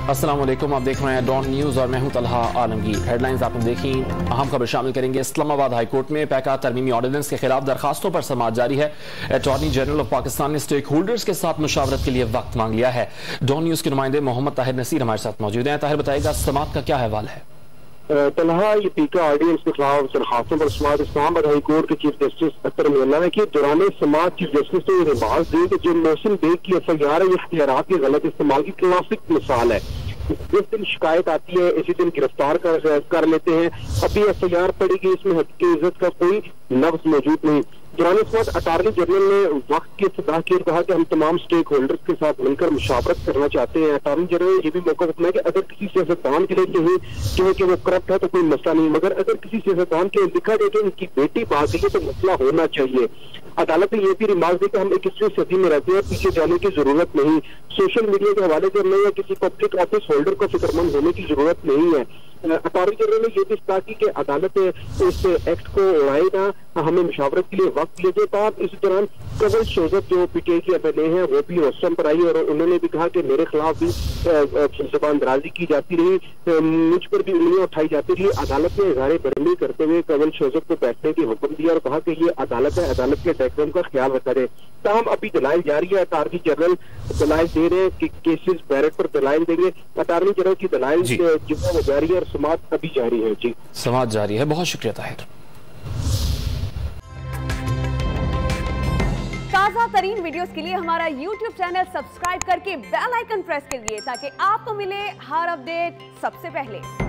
अस्सलाम वालेकुम, आप देख रहे हैं डॉन न्यूज और मैं हूं तलहा आलमगीर। हेडलाइंस आपने देखी, अहम खबर शामिल करेंगे। इस्लामाबाद हाई कोर्ट में पैका तरमीमी ऑर्डिनेंस के खिलाफ दरखास्तों पर समाअत जारी है। अटॉर्नी जनरल ऑफ पाकिस्तान ने स्टेक होल्डर्स के साथ मुशावरत के लिए वक्त मांग लिया है। डॉन न्यूज के नुमाइंदे मोहम्मद ताहिर नसीर हमारे साथ मौजूद हैं। ताहिर बताएगा समाअत का क्या अहवाल है। तलहा, ये पीका ऑर्डिनेंस के खिलाफ दरखास्तों पर समाअत इस्लामाबाद हाई कोर्ट के चीफ जस्टिस अख्तर मुल्ला ने की। दौरान समाअत चीफ जस्टिस ने रिमार्क दिए कि जो मोहसिन बेग की एफआईआर है, ये इख्तियारात के गलत इस्तेमाल की क्लासिक मिसाल है। जिस दिन शिकायत आती है इसी दिन गिरफ्तार कर लेते हैं। अभी एफआईआर पड़ेगी, इसमें हक की इज्जत का कोई लफ्ज मौजूद नहीं। दौरान इस वक्त अटॉर्नी जनरल ने वक्त की इब्तिदा की और कहा कि हम तमाम स्टेक होल्डर्स के साथ मिलकर मुशावरत करना चाहते हैं। अटॉर्नी जनरल ने यह भी मौका अपनाया कि अगर किसी सियासतदान के लिए कहें कि वो करप्ट है तो कोई मसला नहीं, मगर अगर किसी सियासतदान के लिखा जाए कि उनकी बेटी भाग गई तो मसला होना चाहिए। अदालत ने यह भी रिमार्क दी कि हम 21वीं सदी में रहते हैं, पीछे जाने की जरूरत नहीं। सोशल मीडिया के हवाले से हमें या किसी पब्लिक ऑफिस होल्डर को फिक्रमंद होने की जरूरत नहीं है। अटॉर्नी जनरल ने यह भी कहा कि अदालत इस एक्ट को उड़ाए ना, हमें मुशावरत के लिए वक्त दिए गए। इस दौरान कंवल शोजत जो पीटीआई की एमएलए हैं वो भी रोस्टम पर आई और उन्होंने भी कहा कि मेरे खिलाफ भी जुबान दराजी की जाती रही, मुझ पर भी उंगलियां उठाई जाती रही। अदालत ने इज़हार बरहमी करते हुए कंवल शोजत को बैठने की हुक्म दिया और कहा कि ये अदालत है, अदालत के डेकोरम का ख्याल रखा जाए। ताहम अभी दलाइल जारी है। अटॉर्नी जनरल दलाइल दे रहे हैं कि केसेस बैरेट पर दलाइल देंगे। अटॉर्नी जनरल की दलाइल जो है वो जारी है और समाअत अभी जारी है। जी, समाअत जारी है। बहुत शुक्रिया ताहिर। ताज़ा तरीन वीडियोस के लिए हमारा YouTube चैनल सब्सक्राइब करके बेल आइकन प्रेस करिए ताकि आपको मिले हर अपडेट सबसे पहले।